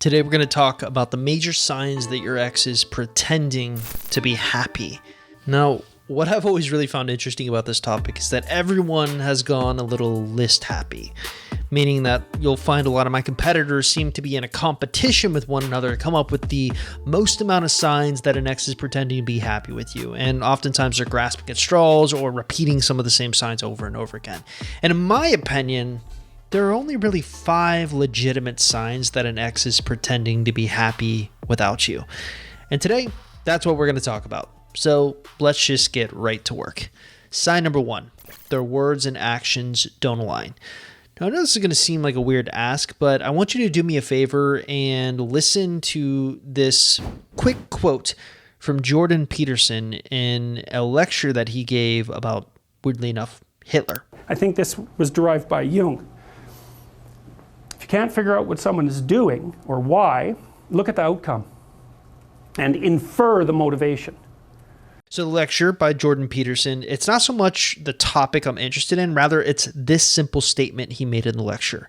Today we're going to talk about the major signs that your ex is pretending to be happy. Now, what I've always really found interesting about this topic is that everyone has gone a little list happy, meaning that you'll find a lot of my competitors seem to be in a competition with one another to come up with the most amount of signs that an ex is pretending to be happy with you. And oftentimes they're grasping at straws or repeating some of the same signs over and over again. And in my opinion, there are only really 5 legitimate signs that an ex is pretending to be happy without you. And today, that's what we're going to talk about. So let's just get right to work. Sign number 1, their words and actions don't align. Now, I know this is going to seem like a weird ask, but I want you to do me a favor and listen to this quick quote from Jordan Peterson in a lecture that he gave about, weirdly enough, Hitler. I think this was derived by Jung. If you can't figure out what someone is doing or why, look at the outcome and infer the motivation. So the lecture by Jordan Peterson, it's not so much the topic I'm interested in, rather it's this simple statement he made in the lecture.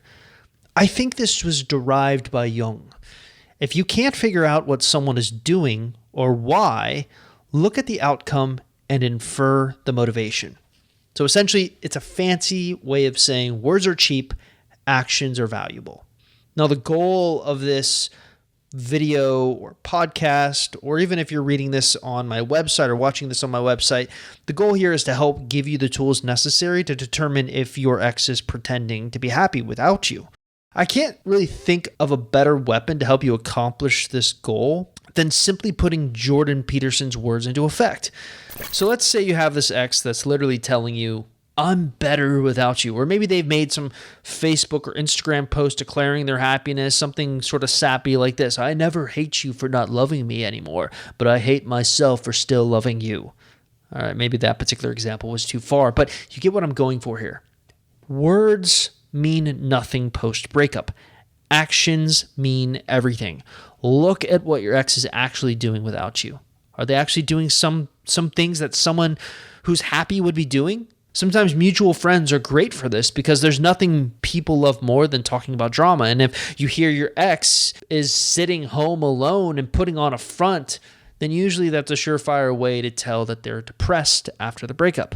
I think this was derived by Jung. If you can't figure out what someone is doing or why, look at the outcome and infer the motivation. So essentially, it's a fancy way of saying words are cheap, actions are valuable. Now, the goal of this video or podcast, or even if you're reading this on my website or watching this on my website, the goal here is to help give you the tools necessary to determine if your ex is pretending to be happy without you. I can't really think of a better weapon to help you accomplish this goal than simply putting Jordan Peterson's words into effect. So let's say you have this ex that's literally telling you, I'm better without you. Or maybe they've made some Facebook or Instagram post declaring their happiness, something sort of sappy like this. I never hate you for not loving me anymore, but I hate myself for still loving you. All right, maybe that particular example was too far, but you get what I'm going for here. Words mean nothing post-breakup. Actions mean everything. Look at what your ex is actually doing without you. Are they actually doing some things that someone who's happy would be doing? Sometimes mutual friends are great for this because there's nothing people love more than talking about drama. And if you hear your ex is sitting home alone and putting on a front, then usually that's a surefire way to tell that they're depressed after the breakup.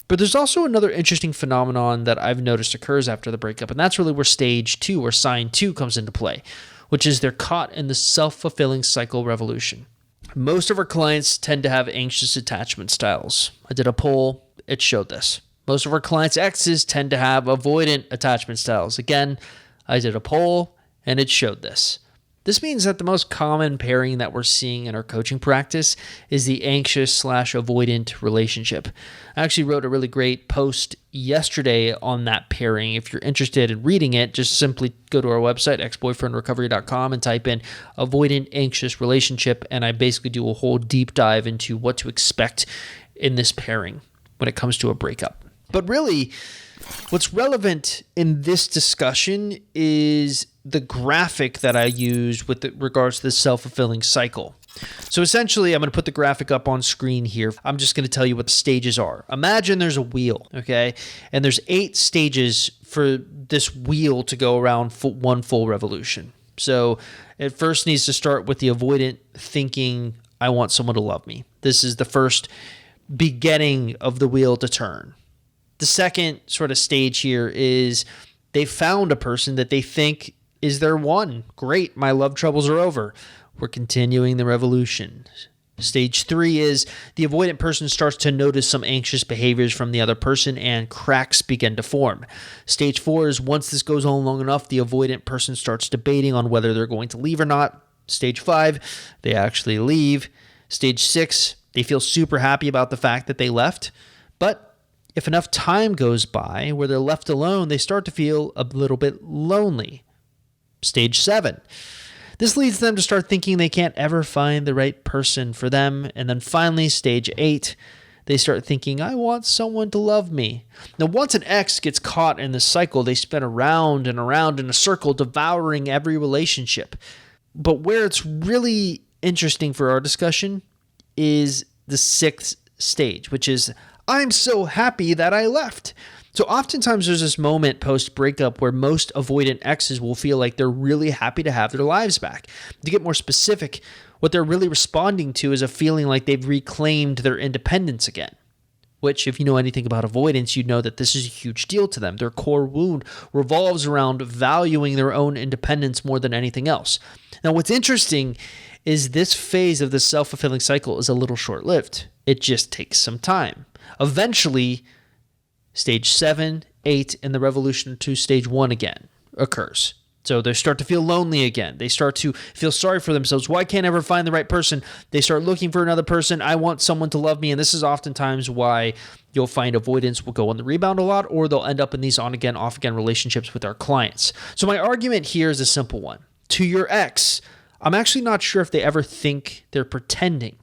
But there's also another interesting phenomenon that I've noticed occurs after the breakup, and that's really where stage 2 or sign 2 comes into play, which is they're caught in the self-fulfilling cycle revolution. Most of our clients tend to have anxious attachment styles. I did a poll. It showed this. Most of our clients' exes tend to have avoidant attachment styles. Again, I did a poll and it showed this. This means that the most common pairing that we're seeing in our coaching practice is the anxious/avoidant relationship. I actually wrote a really great post yesterday on that pairing. If you're interested in reading it, just simply go to our website, exboyfriendrecovery.com, and type in avoidant anxious relationship. And I basically do a whole deep dive into what to expect in this pairing when it comes to a breakup. But really, what's relevant in this discussion is the graphic that I used with regards to the self-fulfilling cycle. So essentially, I'm going to put the graphic up on screen here. I'm just going to tell you what the stages are. Imagine there's a wheel, okay? And there's 8 stages for this wheel to go around one full revolution. So it first needs to start with the avoidant thinking, I want someone to love me. This is the first beginning of the wheel to turn. The second sort of stage here is they found a person that they think is their one. Great, my love troubles are over. We're continuing the revolution. Stage 3 is the avoidant person starts to notice some anxious behaviors from the other person and cracks begin to form. Stage 4 is once this goes on long enough, the avoidant person starts debating on whether they're going to leave or not. Stage 5, they actually leave. Stage 6, they feel super happy about the fact that they left, but if enough time goes by where they're left alone, they start to feel a little bit lonely. Stage 7. This leads them to start thinking they can't ever find the right person for them. And then finally, stage 8, they start thinking, I want someone to love me. Now, once an ex gets caught in this cycle, they spin around and around in a circle, devouring every relationship. But where it's really interesting for our discussion is the 6th stage, which is, I'm so happy that I left. So oftentimes there's this moment post-breakup where most avoidant exes will feel like they're really happy to have their lives back. To get more specific, what they're really responding to is a feeling like they've reclaimed their independence again. Which, if you know anything about avoidance, you'd know that this is a huge deal to them. Their core wound revolves around valuing their own independence more than anything else. Now, what's interesting is this phase of the self-fulfilling cycle is a little short-lived. It just takes some time. Eventually, stage 7, 8, and the revolution to stage 1 again occurs. So they start to feel lonely again. They start to feel sorry for themselves. Why can't I ever find the right person? They start looking for another person. I want someone to love me. And this is oftentimes why you'll find avoidance will go on the rebound a lot, or they'll end up in these on-again, off-again relationships with our clients. So my argument here is a simple one. To your ex, I'm actually not sure if they ever think they're pretending.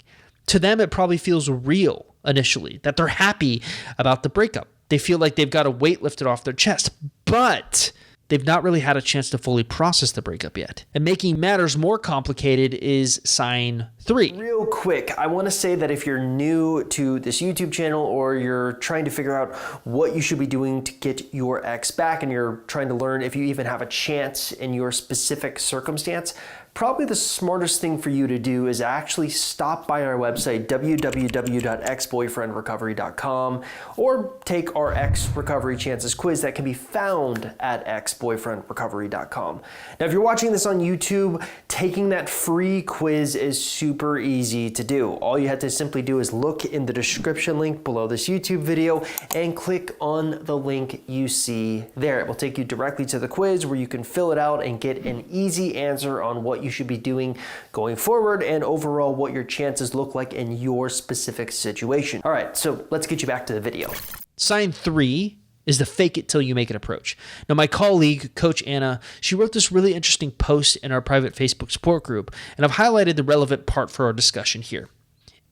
To them, it probably feels real initially, that they're happy about the breakup. They feel like they've got a weight lifted off their chest. But they've not really had a chance to fully process the breakup yet. And making matters more complicated is sign 3. Real quick, I want to say that if you're new to this YouTube channel or you're trying to figure out what you should be doing to get your ex back and you're trying to learn if you even have a chance in your specific circumstance, probably the smartest thing for you to do is actually stop by our website, www.exboyfriendrecovery.com, or take our Ex Recovery Chances quiz that can be found at exboyfriendrecovery.com. Now, if you're watching this on YouTube, taking that free quiz is super easy to do. All you have to simply do is look in the description link below this YouTube video and click on the link you see there. It will take you directly to the quiz where you can fill it out and get an easy answer on what you should be doing going forward and overall what your chances look like in your specific situation. All right, so let's get you back to the video. Sign 3 is the fake it till you make it approach. Now, my colleague, Coach Anna, she wrote this really interesting post in our private Facebook support group, and I've highlighted the relevant part for our discussion here.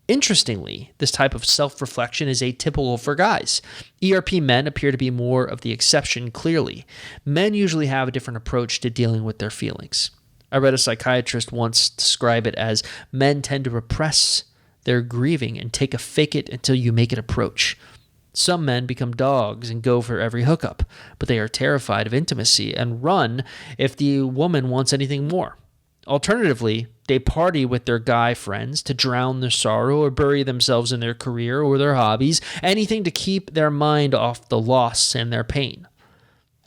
Interestingly, this type of self-reflection is atypical for guys. ERP men appear to be more of the exception clearly. Men usually have a different approach to dealing with their feelings. I read a psychiatrist once describe it as men tend to repress their grieving and take a fake it until you make it approach. Some men become dogs and go for every hookup, but they are terrified of intimacy and run if the woman wants anything more. Alternatively, they party with their guy friends to drown their sorrow or bury themselves in their career or their hobbies, anything to keep their mind off the loss and their pain.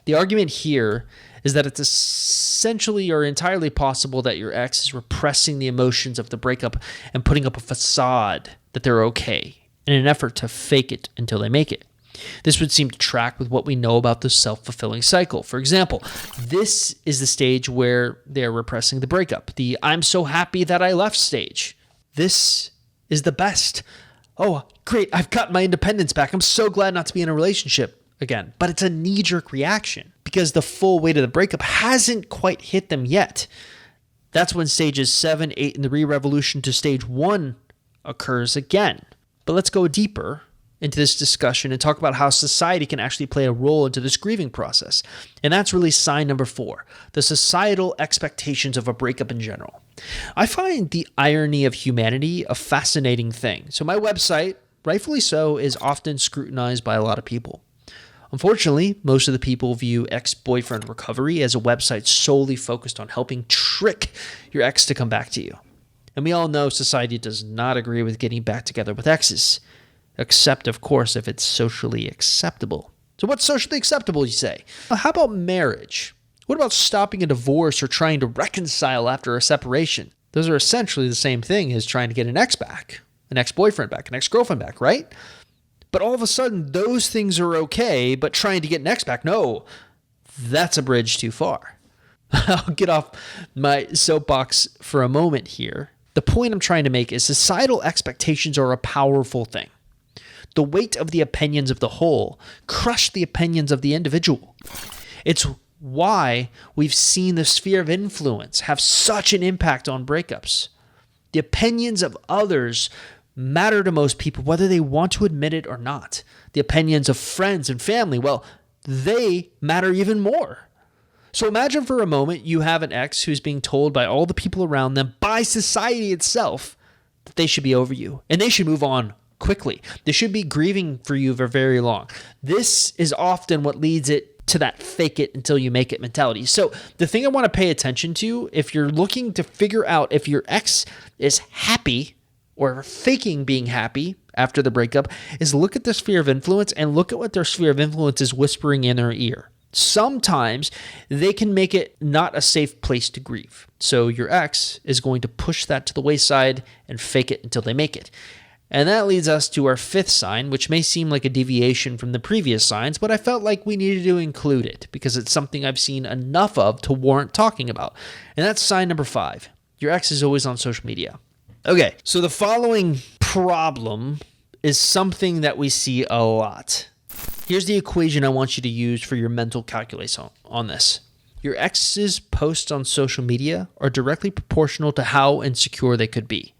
The argument here is that it's essentially or entirely possible that your ex is repressing the emotions of the breakup and putting up a facade that they're okay in an effort to fake it until they make it. This would seem to track with what we know about the self-fulfilling cycle. For example, this is the stage where they're repressing the breakup, the I'm so happy that I left stage. This is the best. Oh, great, I've got my independence back. I'm so glad not to be in a relationship again. But it's a knee-jerk reaction because the full weight of the breakup hasn't quite hit them yet. That's when stages 7, 8, and the re-revolution to stage 1 occurs again. But let's go deeper into this discussion and talk about how society can actually play a role into this grieving process. And that's really sign number 4, the societal expectations of a breakup in general. I find the irony of humanity a fascinating thing. So my website, rightfully so, is often scrutinized by a lot of people. Unfortunately, most of the people view Ex-Boyfriend Recovery as a website solely focused on helping trick your ex to come back to you. And we all know society does not agree with getting back together with exes, except, of course, if it's socially acceptable. So what's socially acceptable, you say? Well, how about marriage? What about stopping a divorce or trying to reconcile after a separation? Those are essentially the same thing as trying to get an ex back, an ex-boyfriend back, an ex-girlfriend back, right? But all of a sudden, those things are okay, but trying to get an ex back, no, that's a bridge too far. I'll get off my soapbox for a moment here. The point I'm trying to make is societal expectations are a powerful thing. The weight of the opinions of the whole crush the opinions of the individual. It's why we've seen the sphere of influence have such an impact on breakups. The opinions of others matter to most people, whether they want to admit it or not. The opinions of friends and family, well, they matter even more. So imagine for a moment you have an ex who's being told by all the people around them, by society itself, that they should be over you and they should move on quickly. They should be grieving for you for very long. This is often what leads it to that fake it until you make it mentality. So the thing I want to pay attention to, if you're looking to figure out if your ex is happy or faking being happy after the breakup, is look at their sphere of influence and look at what their sphere of influence is whispering in their ear. Sometimes they can make it not a safe place to grieve. So your ex is going to push that to the wayside and fake it until they make it. And that leads us to our fifth sign, which may seem like a deviation from the previous signs, but I felt like we needed to include it because it's something I've seen enough of to warrant talking about. And that's sign number 5. Your ex is always on social media. Okay, so the following problem is something that we see a lot. Here's the equation I want you to use for your mental calculus on this. Your ex's posts on social media are directly proportional to how insecure they could be.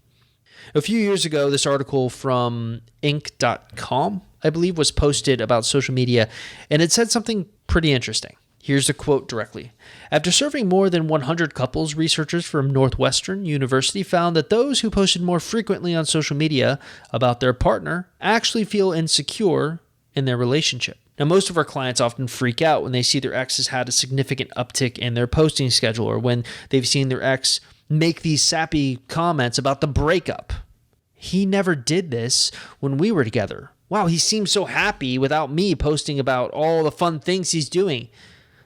A few years ago, this article from Inc.com, I believe, was posted about social media, and it said something pretty interesting. Here's a quote directly. After surveying more than 100 couples, researchers from Northwestern University found that those who posted more frequently on social media about their partner actually feel insecure in their relationship. Now, most of our clients often freak out when they see their ex has had a significant uptick in their posting schedule or when they've seen their ex make these sappy comments about the breakup. He never did this when we were together. Wow, he seems so happy without me posting about all the fun things he's doing.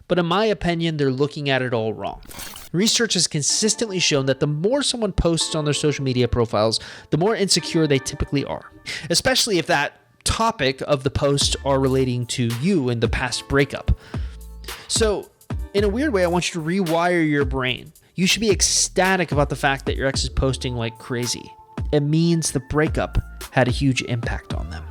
But in my opinion, they're looking at it all wrong. Research has consistently shown that the more someone posts on their social media profiles, the more insecure they typically are, especially if that topic of the post are relating to you in the past breakup. So, in a weird way, I want you to rewire your brain. You should be ecstatic about the fact that your ex is posting like crazy. It means the breakup had a huge impact on them.